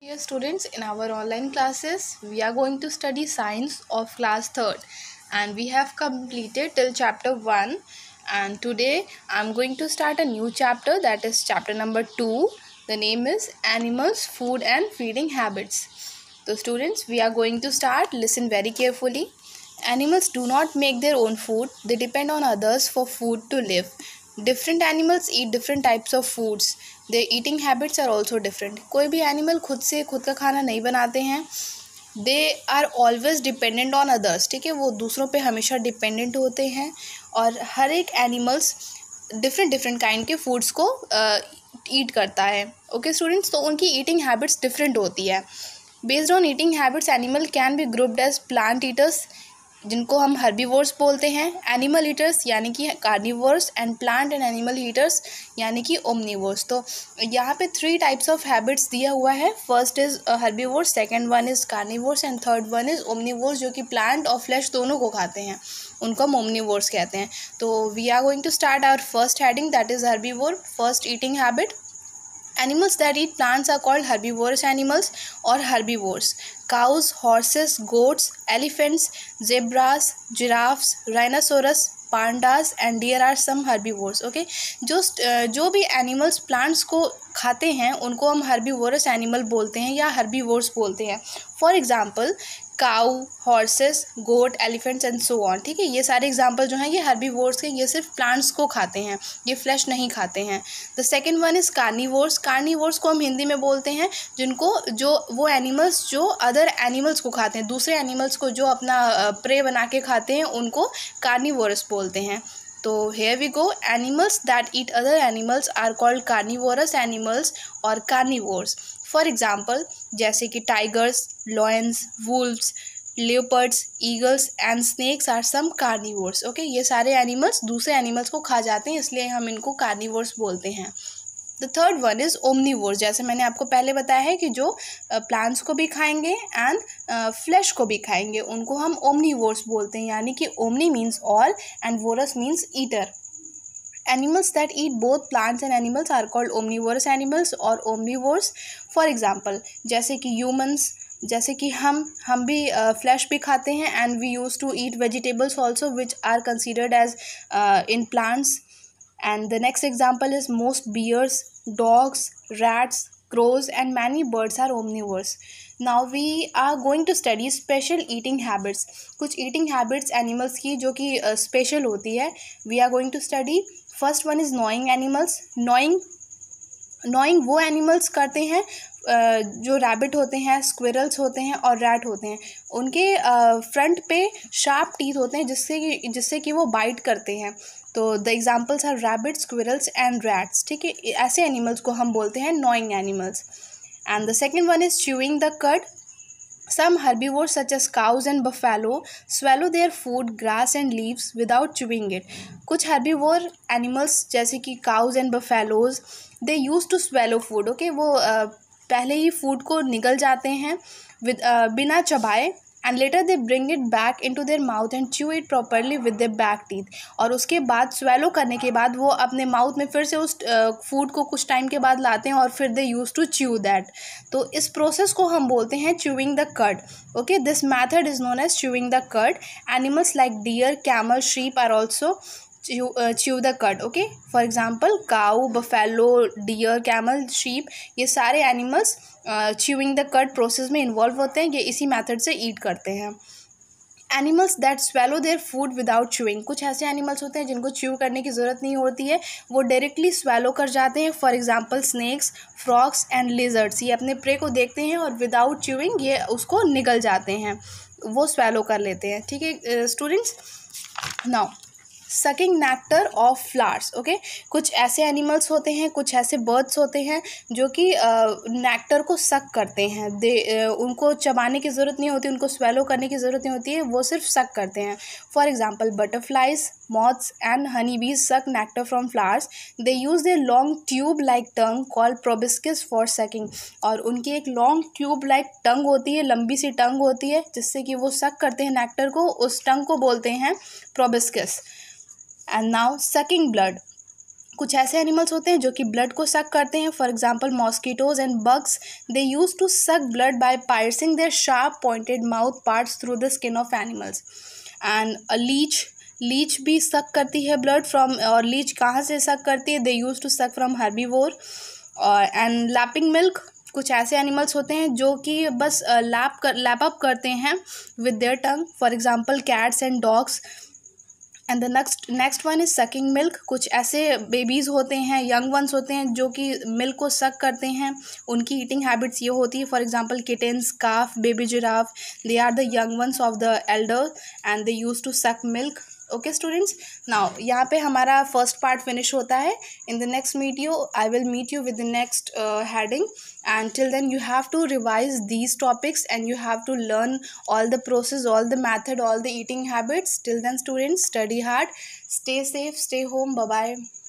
Dear students, in our online classes, we are going to study science of class 3rd and we have completed till chapter 1 and today I am going to start a new chapter, that is chapter number 2. The name is Animals, Food and Feeding Habits. So students, we are going to start. Listen very carefully. Animals do not make their own food. They depend on others for food to live. Different animals eat different types of foods. Their eating habits are also different. कोई भी animal खुद से खुद का खाना नहीं बनाते हैं. They are always dependent on others. ठीक है, वो दूसरों पे हमेशा डिपेंडेंट होते हैं और हर एक एनिमल्स डिफरेंट डिफरेंट काइंड के फूड्स को ईट करता है. ओके स्टूडेंट्स, तो उनकी ईटिंग हैबिट्स डिफरेंट होती है. Based on eating habits animal can be grouped as plant eaters, जिनको हम हर्बीवोर्स बोलते हैं, एनिमल ईटर्स यानी कि carnivores, and plant and animal eaters यानी कि ओमनीवोर्स. तो यहाँ पे 3 टाइप्स ऑफ हैबिट्स दिया हुआ है. First is herbivores, second one is carnivores and third one is omnivores, जो कि प्लांट और फ्लैश दोनों को खाते हैं. उनको हम ओमनीवोर्स कहते हैं. तो we are going to start our first heading, that is herbivore. First eating habit. Animals that eat plants are called herbivorous animals or herbivores. Cows, horses, goats, elephants, zebras, giraffes, rhinoceros, pandas and deer are some herbivores. Okay, जो भी animals plants को खाते हैं उनको हम herbivorous animal बोलते हैं या हर्बीवोर्स बोलते हैं. For example cow, horses, goat, elephants and so on. ठीक है, ये सारे एग्जांपल जो हैं ये हर्बीवोर्स के. ये सिर्फ प्लांट्स को खाते हैं, ये फ्लैश नहीं खाते हैं. The second one is carnivores. Carnivores को हम हिंदी में बोलते हैं जिनको जो वो एनिमल्स जो अदर एनिमल्स को खाते हैं, दूसरे एनिमल्स को जो अपना प्रे बना के खाते हैं उनको कार्निवोरस बोलते हैं. तो here we go. Animals that eat other animals are called carnivorous animals और कार्निवोर्स. फॉर एग्जाम्पल जैसे कि tigers, lions, wolves, leopards, eagles and snakes are some carnivores. Okay, ये सारे एनिमल्स दूसरे एनिमल्स को खा जाते हैं, इसलिए हम इनको कार्निवोर्स बोलते हैं. The third one is omnivores. जैसे मैंने आपको पहले बताया है कि जो प्लांट्स को भी खाएंगे एंड फ्लैश को भी खाएंगे उनको हम ओमनीवोर्स बोलते हैं, यानी कि omni means all and vores means eater. Animals that eat both plants and animals are called omnivorous animals or omnivores. For example जैसे कि humans, जैसे कि हम भी फ्लैश भी खाते हैं and we use to eat vegetables also which are considered as in plants. And the next example is most bears, dogs, rats, crows and many birds are omnivores. Now we are going to study special eating habits. कुछ eating habits animals की जो कि special होती है. We are going to study. First one is gnawing animals. gnawing वो animals करते हैं जो रैबिट होते हैं, स्क्विरल्स होते हैं और रैट होते हैं. उनके फ्रंट पे शार्प टीथ होते हैं जिससे कि वो बाइट करते हैं. तो the examples are rabbit, squirrels and rats. ठीक है, ऐसे एनिमल्स को हम बोलते हैं gnawing animals. And the second one is chewing the cud. Some herbivores such as cows and buffalo swallow their food, grass and leaves without chewing it. कुछ herbivore animals जैसे कि cows and buffaloes they used to swallow food. Okay, वो पहले ही food को निगल जाते हैं बिना चबाए and later they bring it back into their mouth and chew it properly with their back teeth. और उसके बाद स्वेलो करने के बाद वो अपने माउथ में फिर से उस फूड को कुछ टाइम के बाद लाते हैं और फिर they use to chew that. तो इस प्रोसेस को हम बोलते हैं chewing the cud. Okay, this method is known as chewing the cud. Animals like deer, camel, sheep are also chew the cud. Okay, for example cow, buffalo, deer, camel, sheep, ये सारे animals chewing the cud process में involve होते हैं. ये इसी method से eat करते हैं. Animals that swallow their food without chewing. कुछ ऐसे एनिमल्स होते हैं जिनको च्यू करने की ज़रूरत नहीं होती है, वो डायरेक्टली swallow कर जाते हैं. For example snakes, frogs and lizards. ये अपने प्रे को देखते हैं और विदाउट च्यूइंग ये उसको निगल जाते हैं, वो swallow कर लेते हैं. ठीक है students, now sucking nectar of flowers. Okay, कुछ ऐसे एनिमल्स होते हैं, कुछ ऐसे बर्ड्स होते हैं जो कि नेक्टर को सक करते हैं. उनको चबाने की ज़रूरत नहीं होती, उनको स्वेलो करने की ज़रूरत नहीं होती है, वो सिर्फ सक करते हैं. For example butterflies, moths and honey bees suck nectar from flowers. They use their long tube like tongue called proboscis for sucking. और उनकी एक लॉन्ग ट्यूब लाइक टंग होती है, लंबी सी टंग होती है जिससे कि वो सक करते हैं नेक्टर को. उस टंग को बोलते हैं प्रोबिस्किस. And now sucking blood. कुछ ऐसे एनिमल्स होते हैं जो कि ब्लड को सक करते हैं, for example mosquitoes and bugs, they use to suck blood by piercing their sharp pointed mouth parts through the skin of animals. And leech भी सक करती है ब्लड फ्रॉम, और लीच कहाँ से सक करती है, they use to suck from herbivore. And lapping milk, कुछ ऐसे एनिमल्स होते हैं जो कि बस लैप अप करते हैं with their tongue, for example cats and dogs. And the next one is sucking milk, कुछ ऐसे बेबीज़ होते हैं, यंग वंस होते हैं जो कि मिल्क को सक करते हैं, उनकी ईटिंग हैबिट्स ये होती है, for example kittens, calf, baby giraffe, they are the young ones of the elder and they use to suck milk. Okay students, now यहाँ पे हमारा फर्स्ट पार्ट फिनिश होता है। In the next video I will meet you with the next heading, and till then you have to revise these topics and you have to learn all the process, all the method, all the eating habits. Till then students, study hard, stay safe, stay home, bye bye.